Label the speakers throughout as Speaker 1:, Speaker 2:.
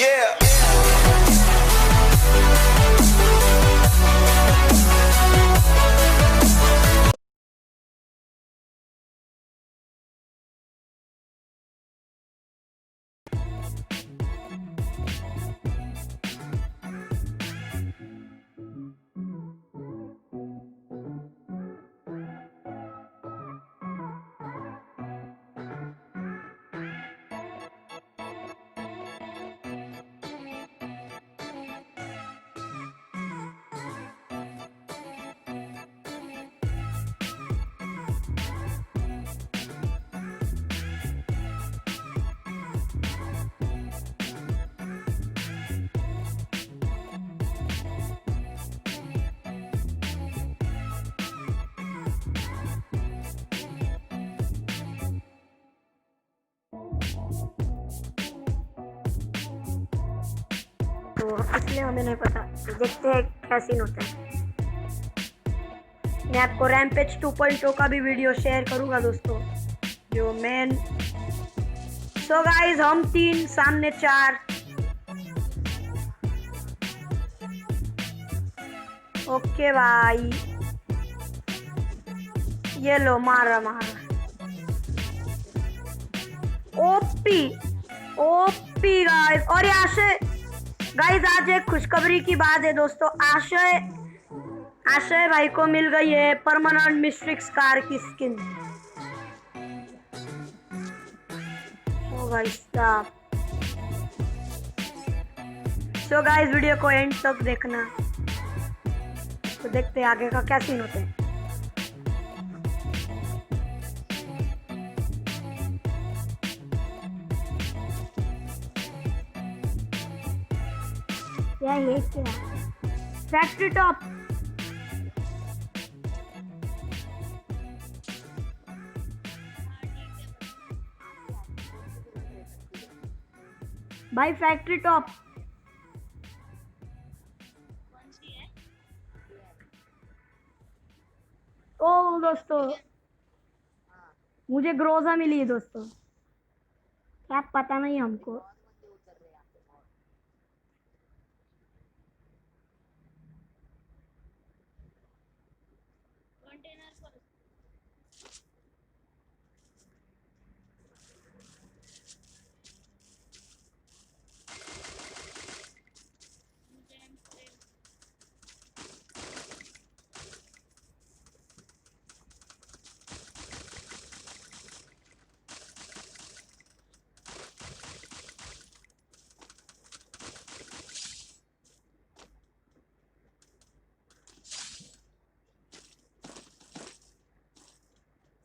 Speaker 1: Yeah.
Speaker 2: तो इसलिए हमें नहीं पता, तो देखते हैं क्या सीन होता है। मैं आपको रैम्पेज 2.0 का भी वीडियो शेयर करूंगा दोस्तों, जो मेन। सो गाइस, हम 3 सामने 4। ओके भाई, ये लो, मारा मारा। OP OP guys. और यहाँ से गाइस, आज एक खुशखबरी की बात है दोस्तों। आशय भाई को मिल गई है परमानेंट मिस्ट्रिक्स कार की स्किन। ओ भाई साहब। सो गाइस, वीडियो को एंड तक देखना, तो देखते हैं आगे का क्या सीन होता है। ये क्या फैक्ट्री टॉप। भाई फैक्ट्री टॉप। ओ दोस्तों, मुझे ग्रोजा मिली है दोस्तों, क्या पता नहीं हमको।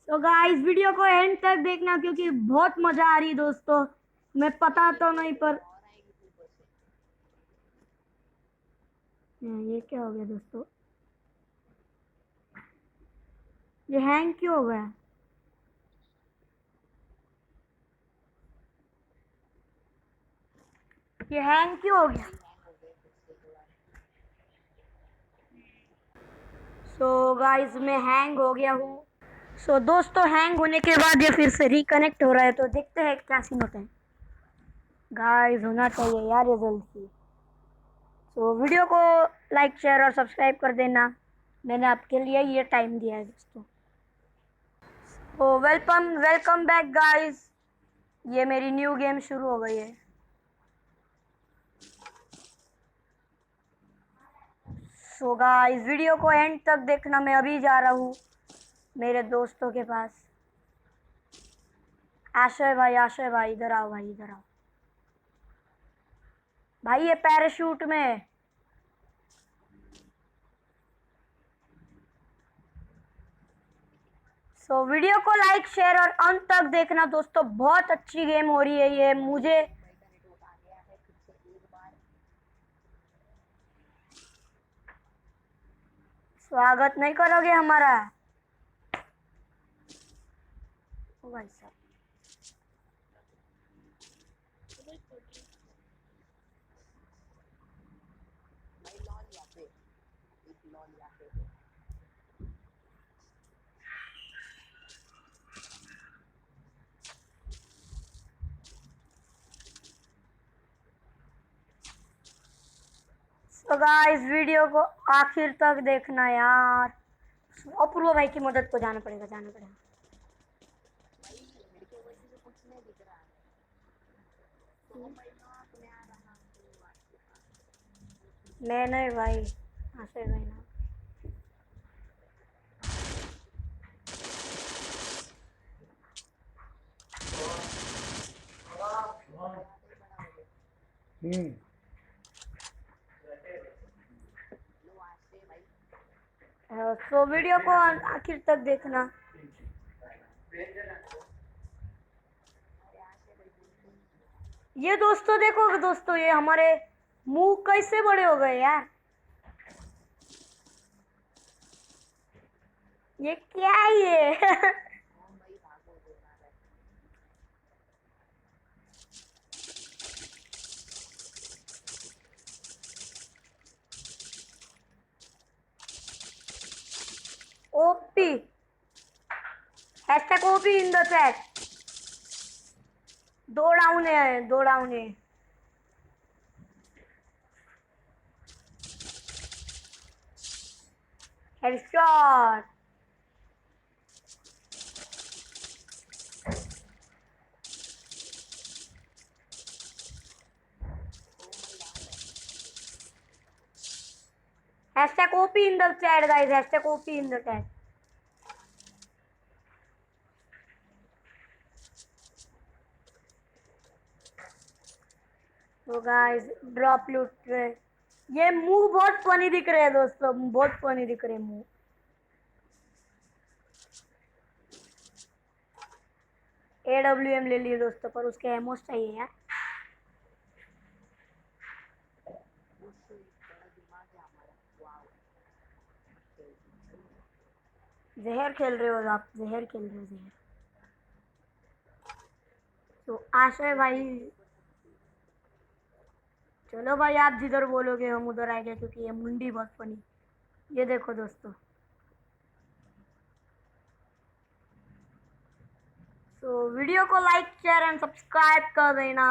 Speaker 2: तो गाइस, वीडियो को एंड तक देखना, क्योंकि बहुत मजा आ रही है दोस्तों। मैं पता तो नहीं पर ये क्या हो गया दोस्तों, ये हैंग क्यों हो गया? ये हैंग क्यों हो गया? सो गाइस, मैं हैंग हो गया हूँ। सो दोस्तों, हैंग होने के बाद ये फिर से रिकनेक्ट हो रहा है, तो देखते हैं क्या सीन होता है। गाइस, होना चाहिए यार ये जल्दी। सो वीडियो को लाइक, शेयर और सब्सक्राइब कर देना, मैंने आपके लिए ये टाइम दिया है दोस्तों। ओ वेलकम वेलकम बैक गाइस, ये मेरी न्यू गेम शुरू हो गई है। सो गाइस, वीडियो को एंड तक देखना। मैं अभी जा रहा हूँ मेरे दोस्तों के पास। आशय भाई इधर आओ, भाई इधर आओ। भाई ये पैराशूट में। सो वीडियो को लाइक, शेयर और अंत तक देखना दोस्तों, बहुत अच्छी गेम हो रही है ये। मुझे स्वागत नहीं करोगे हमारा? ओ भाई साहब, तो गाइस वीडियो को आखिर तक देखना यार। अपूर्व भाई की मदद को जाना पड़ेगा, जाना पड़ेगा। मैं नहीं भाई, आशय भाई ना। तो वीडियो को आखिर तक देखना। ये दोस्तों देखो दोस्तों, ये हमारे मुंह कैसे बड़े हो गए यार। ये क्या है ये? OP, hashtag OP in the chat. दो डाउन है, दो डाउन है। Headshot. Hashtag OP in the chat guys, hashtag OP in the chat. तो गाइस ड्रॉप लूट रहे। ये मुंह बहुत फनी दिख रहे हैं दोस्तों, बहुत फनी दिख रहे हैं मुंह। AWM ले लिए दोस्तों, पर उसके एमोस चाहिए यार। जहर खेल रहे हो आप, जहर खेल रहे हो, जहर। तो आशय भाई, चलो भाई आप जिधर बोलोगे हम उधर आएंगे, क्योंकि ये मुंडी बहुत फनी। ये देखो दोस्तों। तो वीडियो को लाइक शेयर एंड सब्सक्राइब कर देना।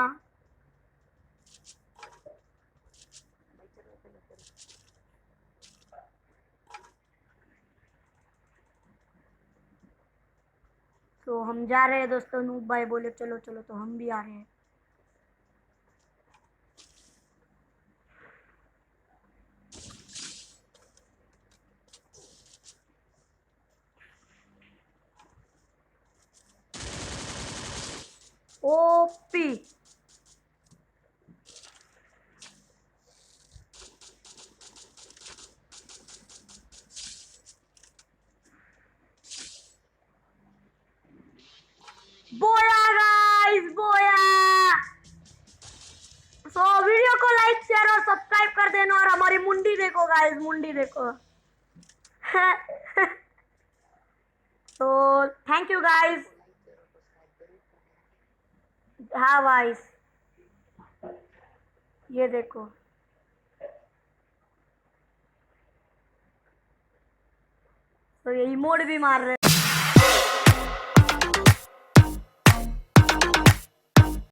Speaker 2: तो हम जा रहे हैं दोस्तों, नूब भाई बोले चलो चलो, तो हम भी आ रहे हैं। ओपी। बोया गाइस, बोया। सो वीडियो को लाइक शेयर और सब्सक्राइब कर देना, और हमारी मुंडी देखो गाइस, मुंडी देखो। तो थैंक यू गाइस। हाँ गाइस, ये देखो। तो ये इमोट भी मार रहे